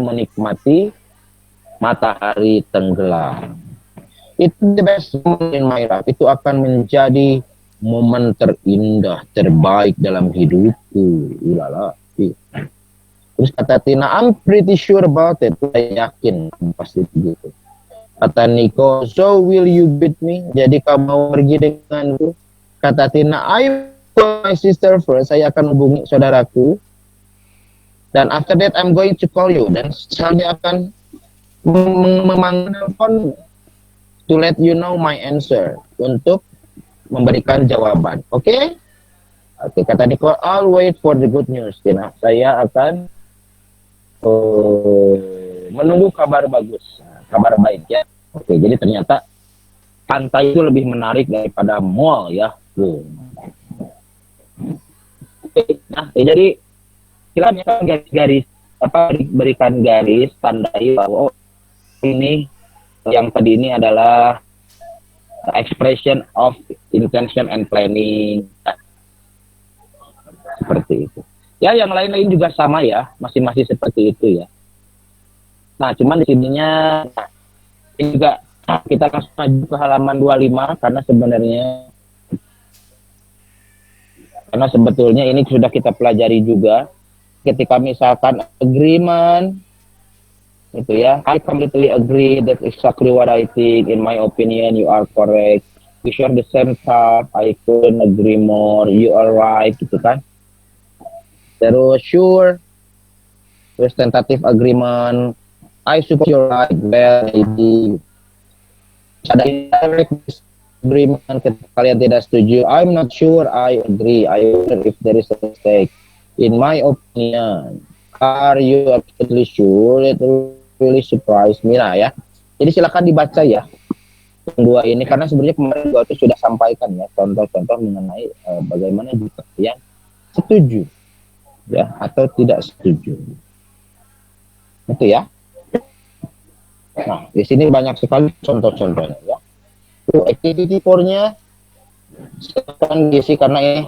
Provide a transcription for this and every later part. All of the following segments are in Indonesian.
menikmati matahari tenggelam. Itu the best moment in my life. Itu akan menjadi momen terindah, terbaik dalam hidupku. Ulala. Terus kata Tina, I'm pretty sure about it. Saya yakin pasti begitu. Kata Niko, so will you beat me? Jadi kamu mau pergi denganku? Kata Tina, I call my sister first. Saya akan hubungi saudaraku. Dan after that, I'm going to call you. Dan saya akan memanggil telepon to let you know my answer. Untuk memberikan jawaban. Oke? Oke, kata Niko, I'll wait for the good news. Tina, saya akan menunggu kabar bagus, kabar baik ya. Oke, jadi ternyata pantai itu lebih menarik daripada mall ya. Oke, nah jadi silakan garis apa berikan garis tandai bahwa ini yang tadi ini adalah expression of intention and planning. Seperti itu. Ya, yang lain-lain juga sama ya, masing-masing seperti itu ya. Nah, cuman di sininya ini juga kita langsung maju ke halaman 25 karena sebetulnya ini sudah kita pelajari juga ketika misalkan agreement itu ya, I completely agree, that's exactly what I think, in my opinion you are correct, we share the same thought, I couldn't agree more, you are right, gitu kan. Terus sure, terus tentative agreement, I support your right, well, maybe. Ada indirect agreement ketika kalian tidak setuju, I'm not sure, I agree, I wonder if there is a mistake. In my opinion, are you absolutely sure? It really surprise me lah ya. Jadi silakan dibaca ya dua ini, karena sebenarnya kemarin gua tuh sudah sampaikan ya contoh-contoh mengenai bagaimana jika kalian setuju ya atau tidak setuju itu ya. Nah di sini banyak sekali contoh-contohnya ya. Tuh activity 4-nya silakan diisi karena ini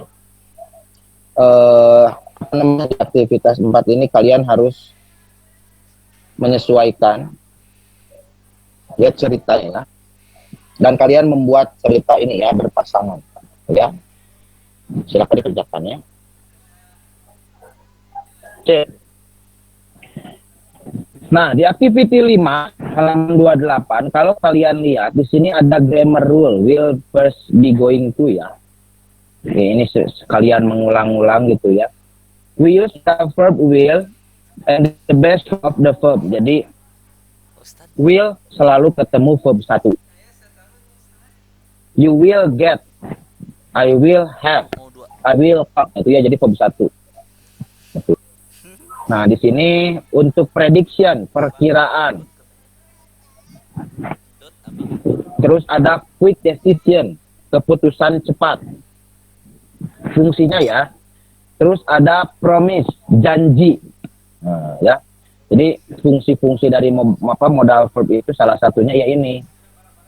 apa namanya, aktivitas 4 ini kalian harus menyesuaikan ya ceritanya, dan kalian membuat cerita ini ya berpasangan ya. Silakan dikerjakan ya. Nah, di activity 5 halaman 28 kalau kalian lihat di sini ada grammar rule, will first be going to ya. Ini sekalian mengulang-ulang gitu ya. We use the verb will and the best of the verb. Jadi will selalu ketemu verb 1. You will get, I will have, I will come. Itu ya, jadi verb 1. Nah, di sini untuk prediction, perkiraan. Terus ada quick decision, keputusan cepat. Fungsinya ya. Terus ada promise, janji. Nah, ya. Jadi fungsi-fungsi dari modal verb itu salah satunya ya ini.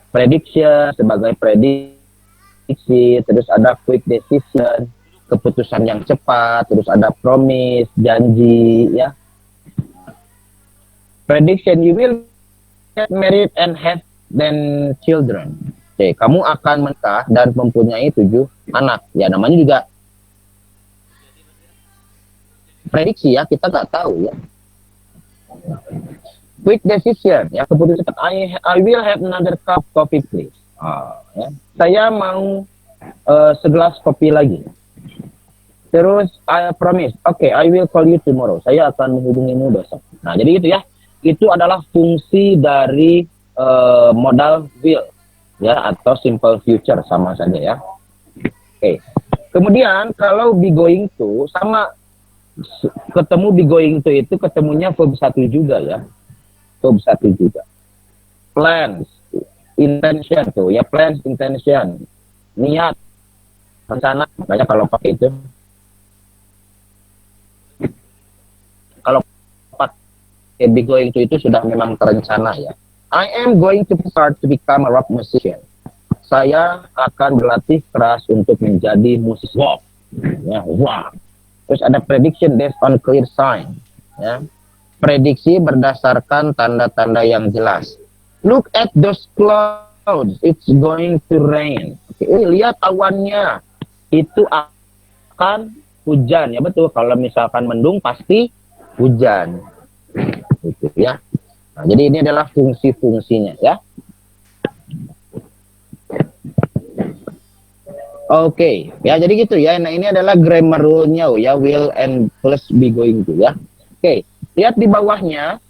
Prediction sebagai prediksi, terus ada quick decision, keputusan yang cepat, terus ada promise, janji, ya. Prediction, you will get married and have then children. Oke, kamu akan menikah dan mempunyai 7 anak. Ya, namanya juga prediksi ya, kita nggak tahu ya. Quick decision, ya, keputusan, I will have another cup coffee please. Ya. Saya mau segelas kopi lagi. Terus I promise, okay, I will call you tomorrow. Saya akan menghubungimu besok. Nah, jadi itu ya. Itu adalah fungsi dari modal will, ya, atau simple future sama saja ya. Oke. Kemudian kalau be going to sama ketemu be going to itu ketemunya verb 1 juga ya. Verb 1 juga. Plans, intention tuh ya, plans, intention, niat, rencana. Makanya kalau pakai itu, kalau pakai be going to itu sudah memang terencana ya. I am going to start to become a rock musician. Saya akan berlatih keras untuk menjadi musisi rock. Ya, wah. Terus ada prediction based on clear sign. Ya. prediksi berdasarkan tanda-tanda yang jelas. Look at those clouds, it's going to rain. Oke, lihat awannya, itu akan hujan. Ya betul, kalau misalkan mendung pasti hujan. Gitu ya. Nah, jadi ini adalah fungsi-fungsinya ya. Oke, ya jadi gitu ya. Nah ini adalah grammar rule-nya ya, will and plus be going to ya. Oke, lihat di bawahnya.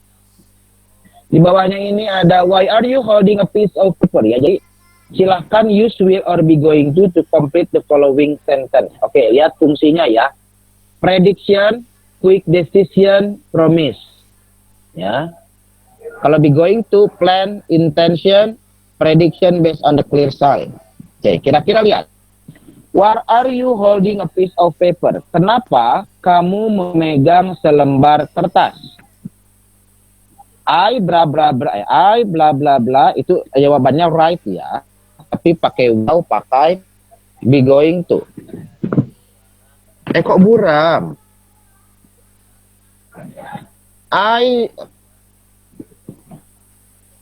Di bawahnya ini ada why are you holding a piece of paper ya. Jadi silahkan use will or be going to complete the following sentence. Oke, lihat fungsinya ya. Prediction, quick decision, promise. Ya. Kalau be going to plan, intention, prediction based on the clear sign. Oke, kira-kira lihat. Why are you holding a piece of paper? Kenapa kamu memegang selembar kertas? I bla bla bla, I bla bla bla itu jawabannya right ya. Tapi pakai wow, pakai be going to. Kok buram? I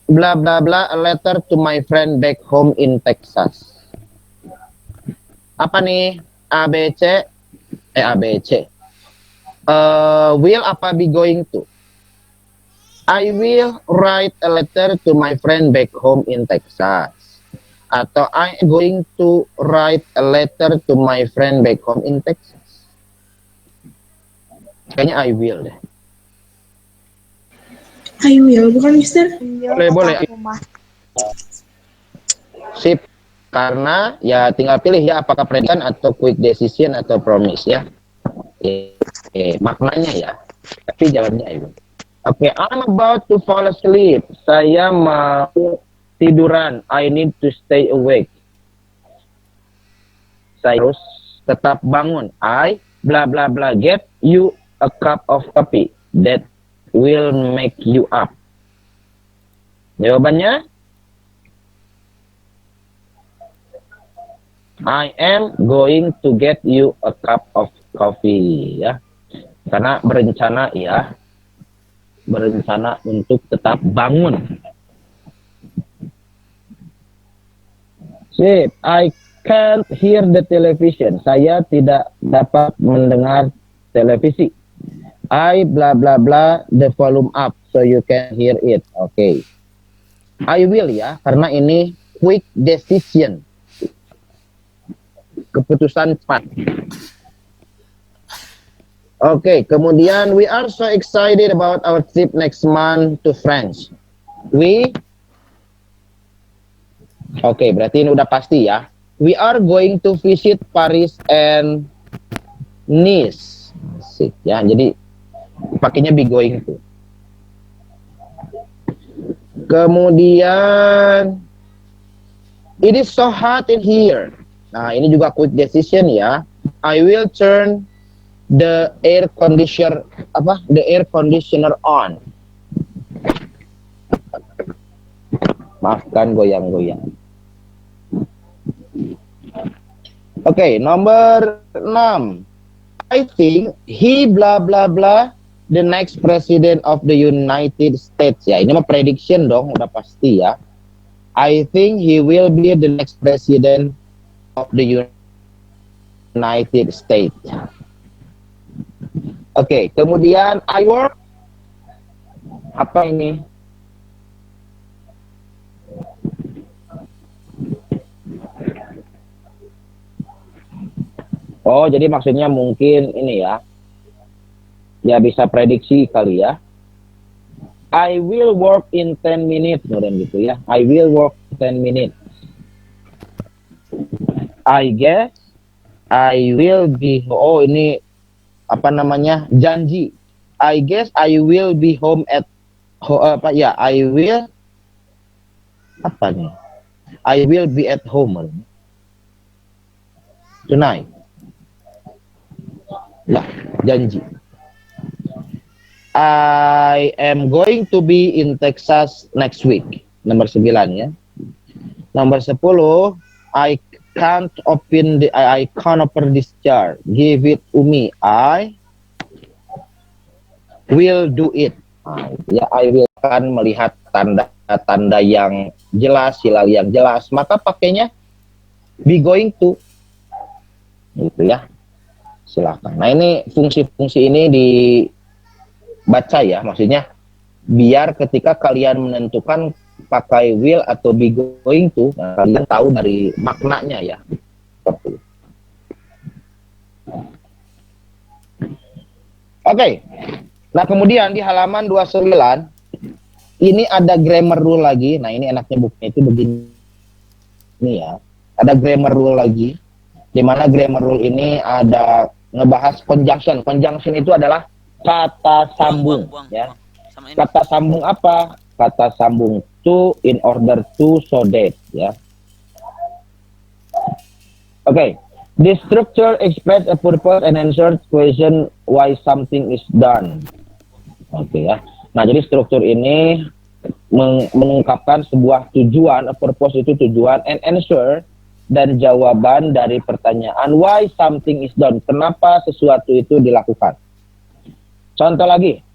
bla bla bla a letter to my friend back home in Texas. Apa nih? A B C will apa be going to? I will write a letter to my friend back home in Texas. Atau I am going to write a letter to my friend back home in Texas. Kayaknya I will deh. I will, bukan Mister? Boleh. Sip. Karena ya tinggal pilih ya apakah prediction atau quick decision atau promise ya. Maknanya ya. Tapi jawabannya I will. Oke, I'm about to fall asleep. Saya mau tiduran. I need to stay awake. Saya harus tetap bangun. I bla bla bla get you a cup of coffee that will make you up. Jawabannya I am going to get you a cup of coffee ya. Karena berencana ya. Berencana untuk tetap bangun. Sip, I can't hear the television. Saya tidak dapat mendengar televisi. I bla bla bla the volume up so you can hear it. Oke. I will ya, karena ini quick decision. Keputusan cepat. Oke, kemudian we are so excited about our trip next month to France. Oke, berarti ini udah pasti ya. We are going to visit Paris and Nice. Asik ya. Jadi pakainya be going to. Kemudian it is so hot in here. Nah, ini juga quick decision ya. I will turn the air conditioner on. Maafkan goyang-goyang. Oke, nomor 6. I think he bla bla bla the next president of the United States. Ya, ini mah prediction dong, udah pasti ya. I think he will be the next president of the United States. Oke, kemudian I work. Apa ini? Oh, jadi maksudnya mungkin ini ya. Ya bisa prediksi kali ya. I will work in 10 minutes. Kemudian gitu ya. I will work 10 minutes. I guess I will be, oh ini apa namanya, janji. I guess I will be home at I will apa nih? I will be at home tonight. Lah, janji. I am going to be in Texas next week. Nomor 9 ya. Nomor 10, I can't open this jar. Give it to me. I will do it. Nah, itu ya, I will akan melihat tanda-tanda yang jelas, hilal yang jelas, maka pakainya be going to, gitu ya. Silakan. Nah, ini fungsi-fungsi ini dibaca ya, maksudnya biar ketika kalian menentukan pakai will atau be going to, nah, kalian tahu dari maknanya ya. Seperti itu. Oke. Nah, kemudian di halaman 29 ini ada grammar rule lagi. Nah, ini enaknya bukunya itu begini ya. Ada grammar rule lagi. Di mana grammar rule ini ada ngebahas conjunction. Conjunction itu adalah kata sambung, ya. Sama ini. Kata sambung apa? Kata sambung to, in order to, so that, ya. Oke. This structure express a purpose and answers question why something is done. Oke ya. Nah, jadi struktur ini mengungkapkan sebuah tujuan, a purpose itu tujuan, and answer dan jawaban dari pertanyaan why something is done. Kenapa sesuatu itu dilakukan. Contoh lagi.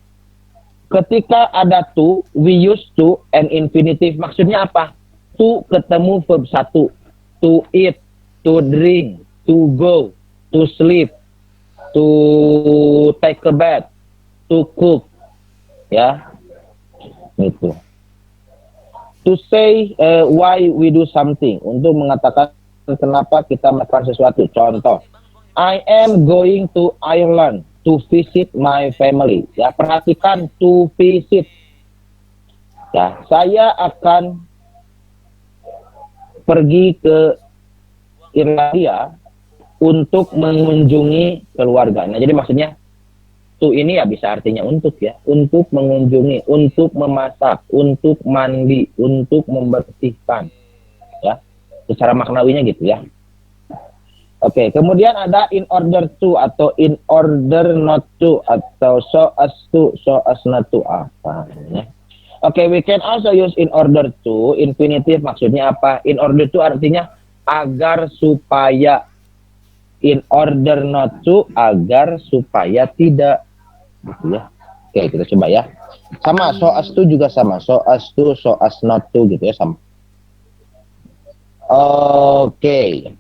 Ketika ada to, we use to and infinitive. Maksudnya apa? To ketemu verb satu. To eat, to drink, to go, to sleep, to take a bath, to cook. Ya. Itu. To say why we do something. Untuk mengatakan kenapa kita melakukan sesuatu. Contoh. I am going to Ireland to visit my family. Ya, perhatikan to visit. Ya, saya akan pergi ke Irlandia untuk mengunjungi keluarga. Nah, jadi maksudnya to ini ya bisa artinya untuk ya, untuk mengunjungi, untuk memasak, untuk mandi, untuk membersihkan. Ya, secara maknawinya gitu ya. Oke, kemudian ada in order to atau in order not to atau so as not to apa ya. Oke, we can also use in order to, infinitive maksudnya apa? In order to artinya agar supaya, in order not to agar supaya tidak, gitu ya. Oke, kita coba ya. Sama so as to juga sama, so as to, so as not to gitu ya sama. Oke.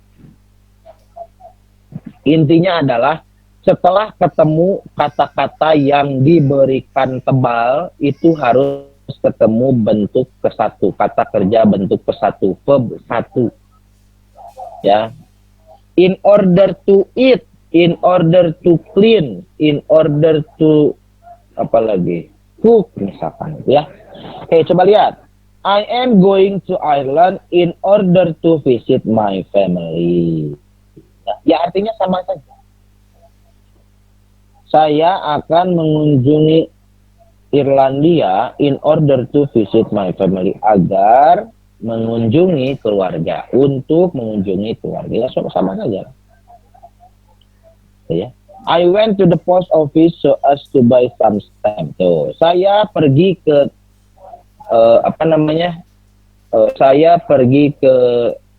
Intinya adalah setelah ketemu kata-kata yang diberikan tebal, itu harus ketemu bentuk kesatu, kata kerja bentuk kesatu, verb satu. Ya. In order to eat, in order to clean, in order to apa lagi? Cook misalkan ya. Oke, coba lihat. I am going to Ireland in order to visit my family. Ya artinya sama saja. Saya akan mengunjungi Irlandia in order to visit my family, agar mengunjungi keluarga, untuk mengunjungi keluarga. Ya sama saja. Ya. I went to the post office so as to buy some stamp. Tuh, saya pergi ke saya pergi ke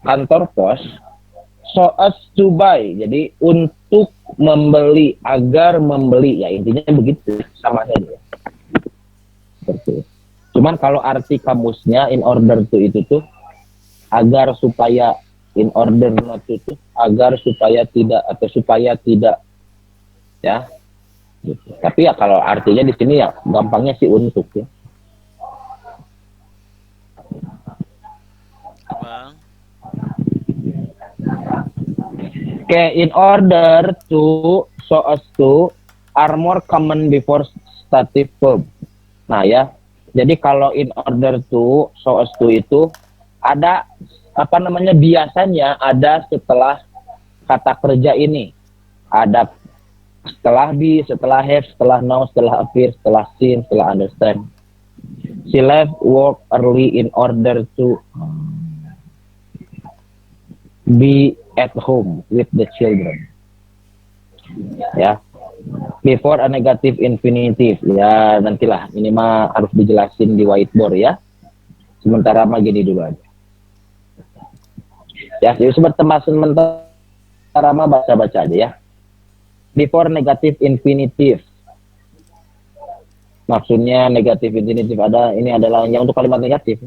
kantor pos so as to buy, jadi untuk membeli, agar membeli, ya intinya begitu, sama saja. Seperti itu. Cuman kalau arti kamusnya in order to itu tuh agar supaya, in order not to tuh agar supaya tidak atau supaya tidak, ya. Gitu. Tapi ya kalau artinya di sini ya gampangnya sih untuk ya. Bang. Oke, in order to, so as to are more common before stative verb. Nah ya, jadi kalau in order to, so as to itu ada biasanya ada setelah kata kerja ini. Ada setelah be, setelah have, setelah know, setelah appear, setelah seen, setelah understand. She left work early in order to be at home with the children. Ya. Before a negative infinitive. Ya, nantilah. Ini mah harus dijelasin di whiteboard ya. Sementara mah gini dulu aja. Ya, jadi sementara mah baca-baca aja ya. Before negative infinitive. Maksudnya negatif infinitive ada, ini adalah yang untuk kalimat negatif.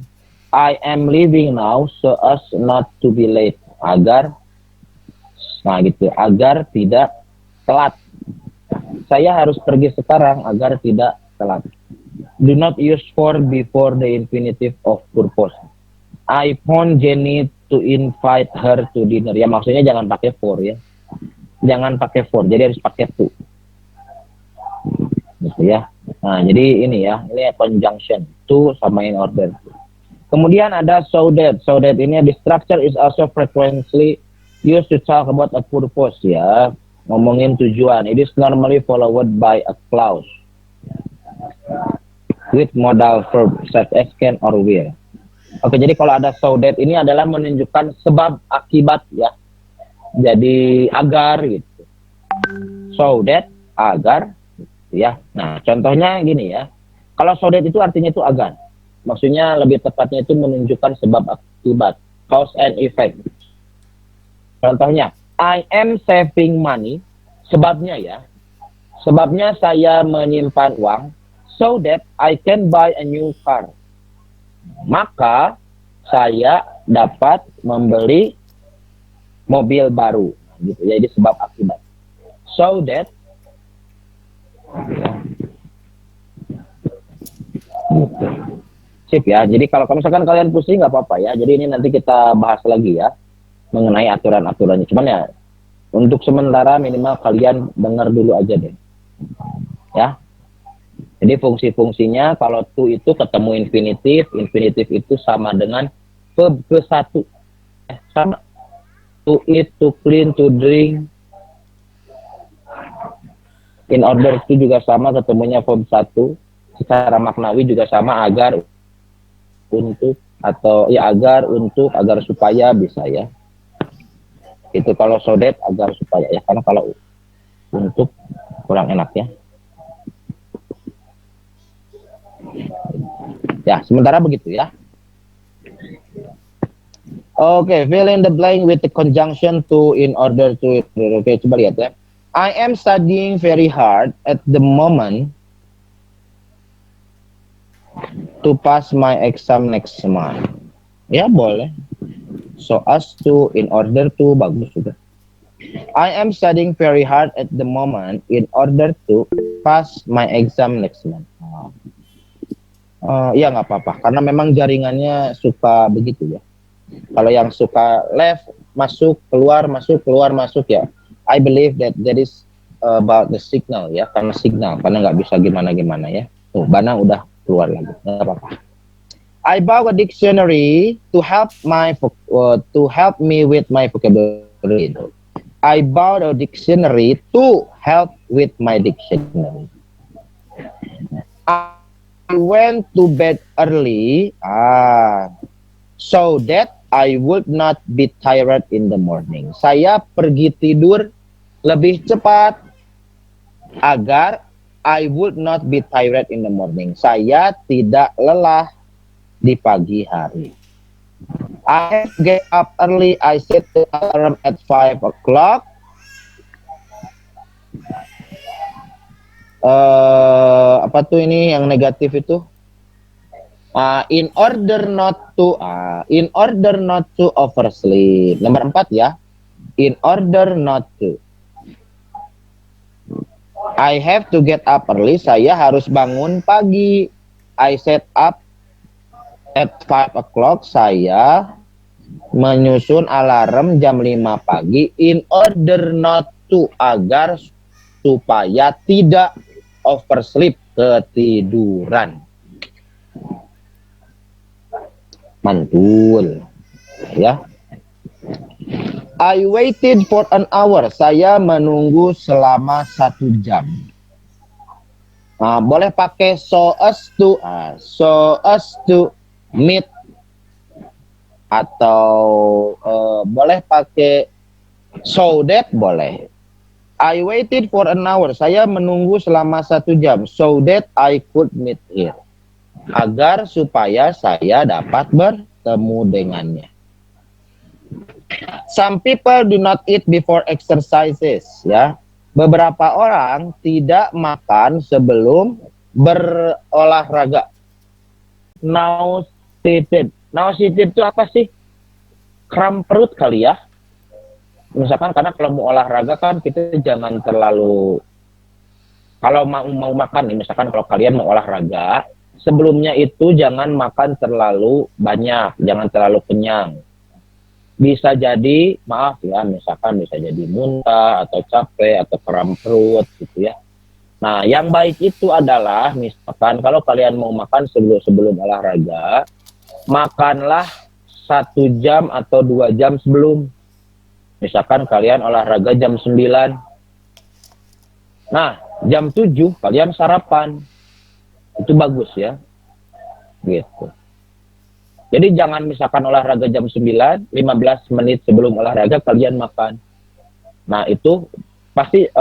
I am leaving now so as not to be late. Agar, nah gitu, agar tidak telat. Saya harus pergi sekarang agar tidak telat. Do not use for before the infinitive of purpose. I phone Jenny to invite her to dinner. Ya maksudnya jangan pakai for ya. Jangan pakai for, jadi harus pakai to. Gitu ya. Nah, jadi ini ya, ini conjunction to sama in order. Kemudian ada so that. So that ini the structure is also frequently used to talk about a purpose ya. Ngomongin tujuan. It is normally followed by a clause with modal verb such as can or will. Oke, jadi kalau ada so that ini adalah menunjukkan sebab akibat ya. Jadi agar gitu. So that agar ya. Nah, contohnya gini ya. Kalau so that itu artinya itu agar. Maksudnya lebih tepatnya itu menunjukkan sebab akibat, cause and effect. Contohnya, I am saving money. Sebabnya ya. Sebabnya saya menyimpan uang so that I can buy a new car. Maka saya dapat membeli mobil baru. Gitu. Jadi sebab akibat. So that sip ya. Jadi kalau misalkan kalian pusing nggak apa-apa ya. Jadi ini nanti kita bahas lagi ya mengenai aturan-aturannya. Cuman ya untuk sementara minimal kalian dengar dulu aja deh. Ya. Jadi fungsi-fungsinya kalau to itu ketemu infinitif, infinitif itu sama dengan verb ke satu. Sama. To eat, to clean, to drink. In order itu juga sama ketemunya verb satu. Secara maknawi juga sama agar, untuk, atau ya agar, untuk, agar supaya bisa ya. Itu kalau so that agar supaya ya. Karena kalau untuk kurang enak ya. Ya, sementara begitu ya. Oke, fill in the blank with the conjunction to, in order to. Oke, coba lihat ya. I am studying very hard at the moment to pass my exam next month. Ya, boleh. So as to, in order to, bagus juga. I am studying very hard at the moment in order to pass my exam next month. Ya nggak apa-apa, karena memang jaringannya suka begitu ya. Kalau yang suka left, masuk, keluar, masuk ya. I believe that is about the signal ya, karena nggak bisa gimana-gimana ya. Tuh, Bana udah keluar lagi, nggak apa-apa. I bought a dictionary to help me with my vocabulary. I bought a dictionary to help with my dictionary. I went to bed early so that I would not be tired in the morning. Saya pergi tidur lebih cepat agar I would not be tired in the morning. Saya tidak lelah di pagi hari. I get up early. I set the alarm at 5 o'clock. Apa tuh ini yang negatif itu? In order not to oversleep. Nomor 4 ya. In order not to. I have to get up early. Saya harus bangun pagi. I set up at 5 o'clock. Saya menyusun alarm jam 5 pagi. In order not to, agar supaya tidak oversleep, ketiduran. Mantul ya. I waited for an hour. Saya menunggu selama 1 jam. Boleh pakai so as to meet, atau boleh pakai so that, boleh. I waited for an hour. Saya menunggu selama 1 jam. So that I could meet her. Agar supaya saya dapat bertemu dengannya. Some people do not eat before exercises. Ya, beberapa orang tidak makan sebelum berolahraga. Nauseated. Nauseated itu apa sih? Kram perut kali ya. Misalkan karena kalau mau olahraga kan kita jangan terlalu, kalau mau makan nih, misalkan kalau kalian mau olahraga, sebelumnya itu jangan makan terlalu banyak, jangan terlalu kenyang. Bisa jadi, maaf ya, misalkan bisa jadi muntah atau capek atau kram perut gitu ya. Nah, yang baik itu adalah misalkan kalau kalian mau makan sebelum olahraga, makanlah 1 jam atau 2 jam sebelum. Misalkan kalian olahraga jam 9. Nah, jam 7 kalian sarapan. Itu bagus ya. Gitu. Jadi jangan misalkan olahraga jam 9, 15 menit sebelum olahraga kalian makan. Nah, itu pasti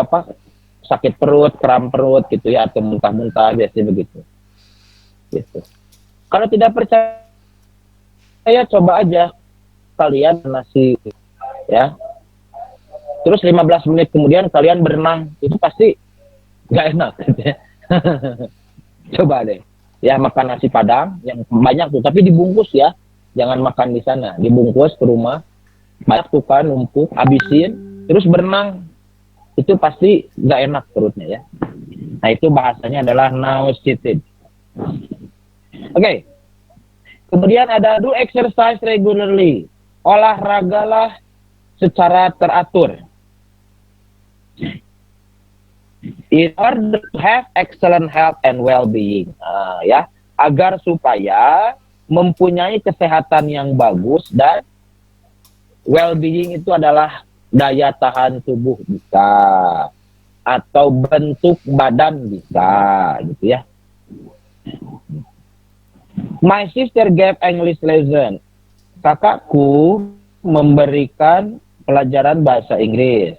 sakit perut, kram perut gitu ya, atau muntah-muntah, biasanya begitu. Gitu. Kalau tidak percaya, coba aja kalian nasi ya. Terus 15 menit kemudian kalian berenang, itu pasti nggak enak gitu ya. Coba deh. Ya, makan nasi Padang yang banyak tuh, tapi dibungkus ya. Jangan makan di sana, dibungkus ke rumah. Banyak tuh kan numpuk, habisin, terus berenang. Itu pasti nggak enak perutnya ya. Nah, itu bahasanya adalah nauseated. Oke. Kemudian ada do exercise regularly. Olahragalah secara teratur. In order to have excellent health and well-being, ya, agar supaya mempunyai kesehatan yang bagus dan well-being itu adalah daya tahan tubuh bisa atau bentuk badan bisa, gitu ya. My sister gave English lesson. Kakakku memberikan pelajaran bahasa Inggris.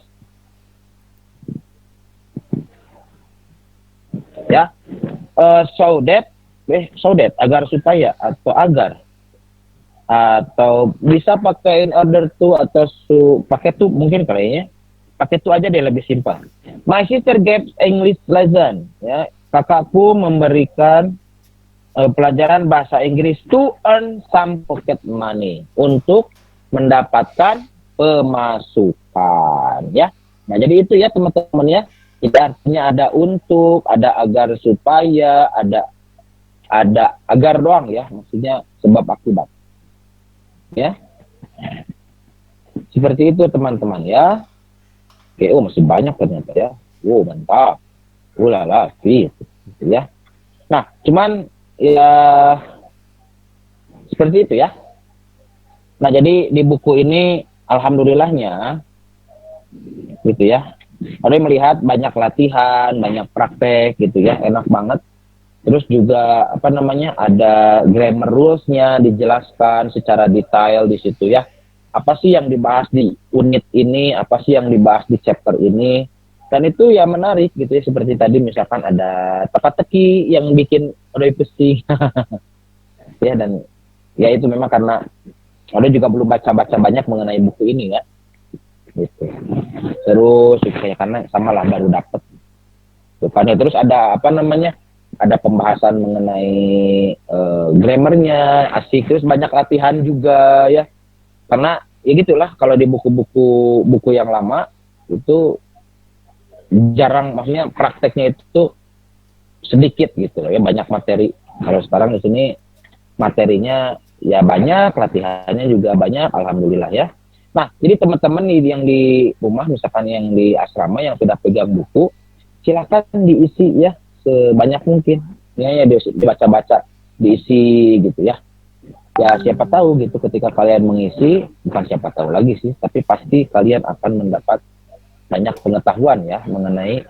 Ya, so that agar supaya atau agar, atau bisa pakai in order to atau pakai to mungkin kayaknya pakai to aja deh, lebih simpel. My sister gave English lesson, ya, kakakku memberikan pelajaran bahasa Inggris to earn some pocket money, untuk mendapatkan pemasukan ya. Nah, jadi itu ya teman-teman ya. Itu artinya ada untuk, ada agar supaya, ada agar doang ya, maksudnya sebab akibat. Ya. Seperti itu teman-teman ya. Oke, masih banyak ternyata ya. Mantap. Ulala, gitu ya. Nah, cuman ya seperti itu ya. Nah, jadi di buku ini alhamdulillahnya gitu ya. Ada melihat banyak latihan, banyak praktek gitu ya, enak banget. Terus juga ada grammar rules-nya dijelaskan secara detail di situ ya. Apa sih yang dibahas di unit ini, apa sih yang dibahas di chapter ini. Dan itu ya menarik gitu ya, seperti tadi misalkan ada teka-teki yang bikin udah pusing. Ya, dan ya itu memang karena ada juga belum baca-baca banyak mengenai buku ini ya. Gitu. Terus kayak karena samalah baru dapet bukannya. Terus ada ada pembahasan mengenai grammarnya asik, terus banyak latihan juga ya, karena ya gitulah, kalau di buku yang lama itu jarang, maksudnya prakteknya itu sedikit gitu ya, banyak materi. Kalau sekarang di sini materinya ya banyak, latihannya juga banyak, alhamdulillah ya. Nah, jadi teman-teman yang di rumah, misalkan yang di asrama yang sudah pegang buku, silakan diisi ya sebanyak mungkin. Ya dibaca-baca, diisi gitu ya. Ya siapa tahu gitu ketika kalian mengisi, bukan siapa tahu lagi sih, tapi pasti kalian akan mendapat banyak pengetahuan ya mengenai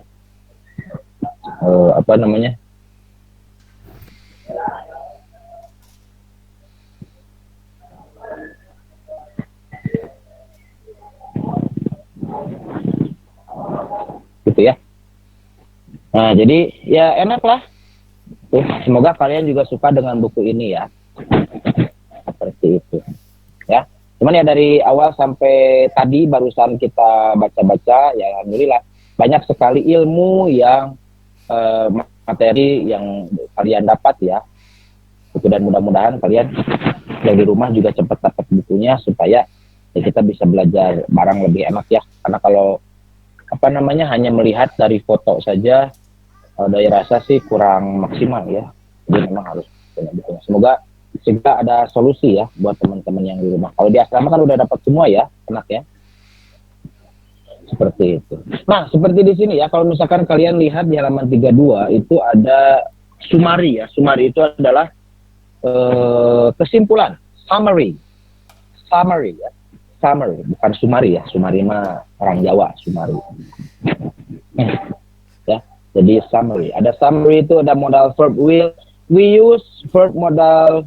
gitu ya. Nah, jadi ya enak lah. Semoga kalian juga suka dengan buku ini ya. Seperti itu. Ya. Cuman ya dari awal sampai tadi barusan kita baca-baca, ya alhamdulillah banyak sekali ilmu yang materi yang kalian dapat ya. Itu, dan mudah-mudahan kalian yang di rumah juga cepat dapat bukunya supaya ya, kita bisa belajar bareng lebih enak ya. Karena kalau hanya melihat dari foto saja, dari rasa sih kurang maksimal ya. Jadi memang harus punya bukunya. Semoga segera ada solusi ya buat teman-teman yang di rumah. Kalau di asrama kan udah dapat semua ya, enak ya. Seperti itu. Nah, seperti di sini ya, kalau misalkan kalian lihat di halaman 32 itu ada summary ya. Summary itu adalah kesimpulan, summary ya, summary bukan sumari ya, sumari mah orang Jawa, sumari ya. Jadi summary, ada summary itu ada modal verb will, we use verb modal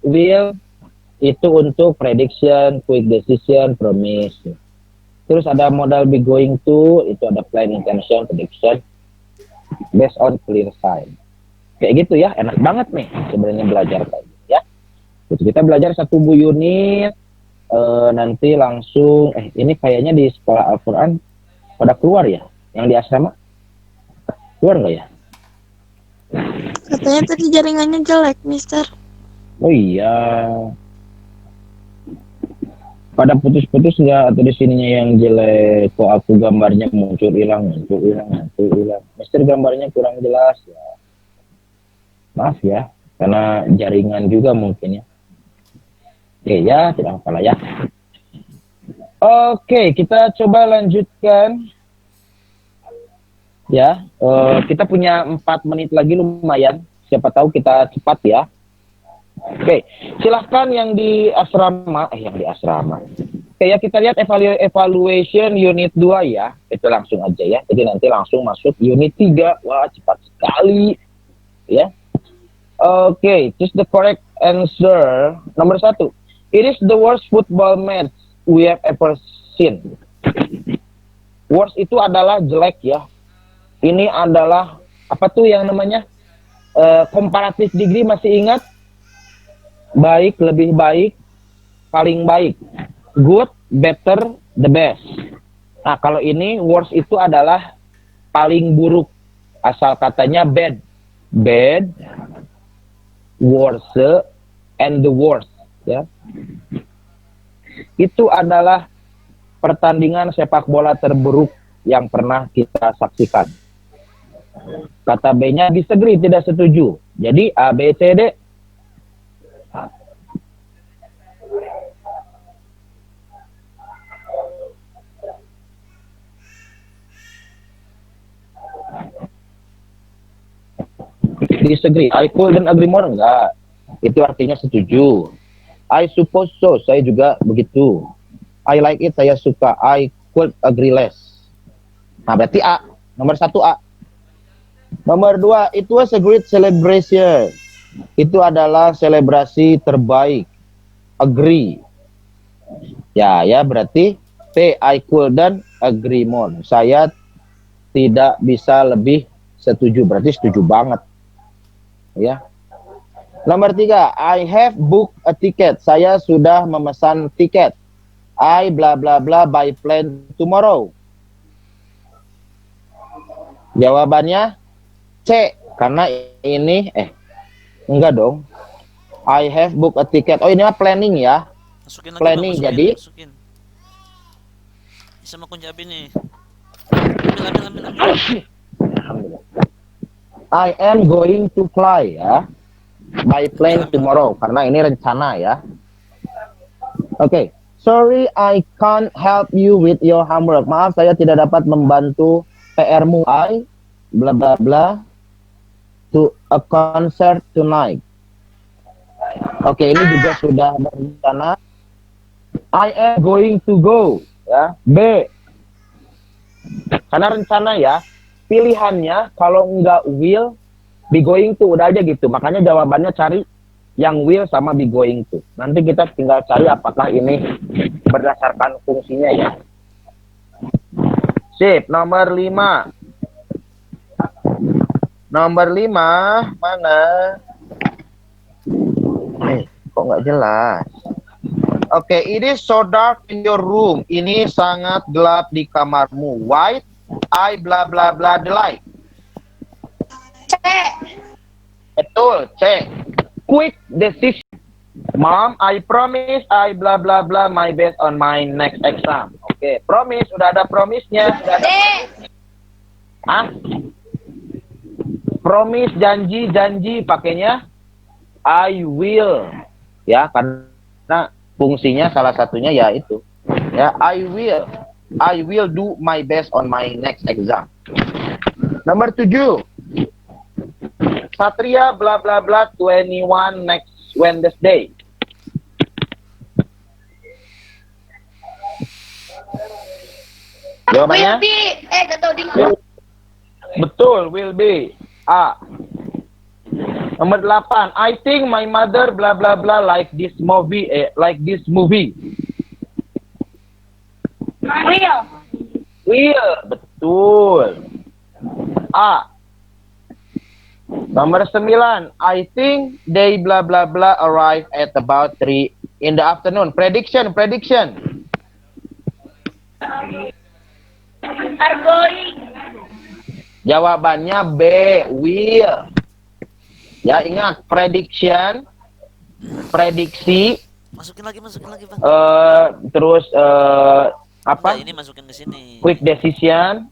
will itu untuk prediction, quick decision, promise. Terus ada modal be going to, itu ada plan, intention, prediction based on clear sign. Kayak gitu ya, enak banget nih sebenarnya belajar kayak gitu ya. Terus kita belajar 1 unit, nanti langsung, ini kayaknya di sekolah Al-Quran pada keluar ya, yang di asrama keluar nggak ya? Katanya tadi jaringannya jelek, Mister. Oh iya, pada putus-putus nggak, atau di sininya yang jelek? Kok aku gambarnya muncul hilang. Mister gambarnya kurang jelas ya. Maaf ya, karena jaringan juga mungkin ya. Oke ya, tidak apa-apa ya. Oke, kita coba lanjutkan. Ya, kita punya 4 menit lagi lumayan. Siapa tahu kita cepat ya. Oke, silahkan yang di asrama. Oke ya, kita lihat evaluation unit 2 ya. Itu langsung aja ya. Jadi nanti langsung masuk unit 3. Wah, cepat sekali. Ya. Okay, choose the correct answer. Nomor 1. It is the worst football match we have ever seen. Worst itu adalah jelek ya. Ini adalah apa tuh yang namanya? Comparative degree, masih ingat? Baik, lebih baik, paling baik. Good, better, the best. Nah, kalau ini worst itu adalah paling buruk. Asal katanya bad. Bad, worst, and the worst ya. Itu adalah pertandingan sepak bola terburuk yang pernah kita saksikan. Kata B-nya disagree, tidak setuju. Jadi A, B, C, D. Disagree. I couldn't agree more, enggak. Itu artinya setuju. I suppose so, saya juga begitu. I like it, saya suka. I could agree less. Nah, berarti A. Nomor 1 A. Nomor 2, it was a great celebration. Itu adalah selebrasi terbaik. Agree. Ya, berarti P. I couldn't agree more. Saya tidak bisa lebih setuju. Berarti setuju banget. Ya. Nomor 3, I have booked a ticket. Saya sudah memesan tiket. I bla bla bla by plane tomorrow. Jawabannya C, karena ini enggak dong. I have booked a ticket. Oh, ini mah planning ya. Masukin Planning, lagi, jadi masukin. Bisa mau kunci nih. Ambil. I am going to fly ya, by plane tomorrow, karena ini rencana ya. Oke, sorry I can't help you with your homework. Maaf, saya tidak dapat membantu PR-mu. I bla bla bla to a concert tonight. Oke, ini juga sudah berencana. I am going to go ya. B, karena rencana ya. Pilihannya kalau enggak will, be going to, udah aja gitu. Makanya jawabannya cari yang will sama be going to. Nanti kita tinggal cari apakah ini berdasarkan fungsinya ya. Sip, nomor 5. Nomor 5 mana? Kok nggak jelas? Oke, it is so dark in your room. Ini sangat gelap di kamarmu. White, I bla bla bla the light. C. Betul. C. Quick decision. Mom, I promise I blah blah blah my best on my next exam. Oke, promise. Udah ada promise-nya. Hah? Promise, janji pakainya I will. Ya, karena fungsinya salah satunya ya itu. Ya, I will do my best on my next exam. Nomor 7. Satria bla bla bla 21 next Wednesday. Jawabannya? Betul, will be. A. Nomor 8. I think my mother bla bla bla like this movie. Will. Betul. A. Nomor 9. I think they bla bla bla arrive at about 3 in the afternoon. Prediction. Jawabannya B, will. Ya, ingat prediksi. Masukin lagi, Bang. Terus apa? Enggak, ini masukin ke sini. Quick decision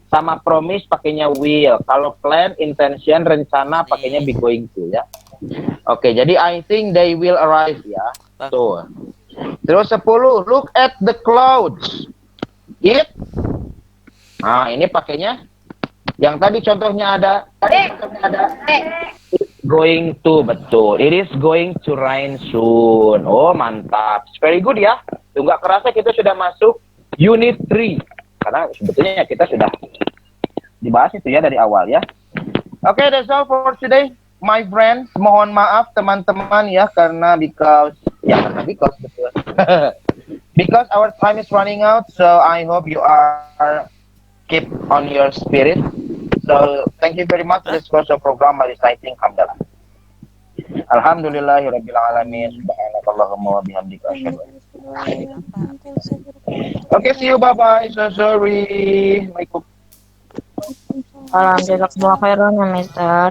sama promise pakainya will. Kalau plan, intention, rencana pakainya be going to ya. Oke, jadi I think they will arrive ya. Bang. Tuh. Terus 10, look at the clouds. It. Nah, ini pakainya yang tadi contohnya ada it's going to, betul. It is going to rain soon. Oh, mantap. Very good ya. Tuh, nggak kerasa kita sudah masuk unit 3. Karena sebetulnya kita sudah dibahas itu ya dari awal ya. Oke, that's all for today, my friends. Mohon maaf teman-teman ya karena because betul. Because our time is running out, so I hope you are keep on your spirit. So thank you very much for this special program by reciting Hamdalah. Alhamdulillahirabbil alamin. Subhanakallahumma wa bihamdika asyhadu an la ilaha illa anta. Okay, see you, bye-bye. So sorry. Alhamdulillah, khairan ya, Mister.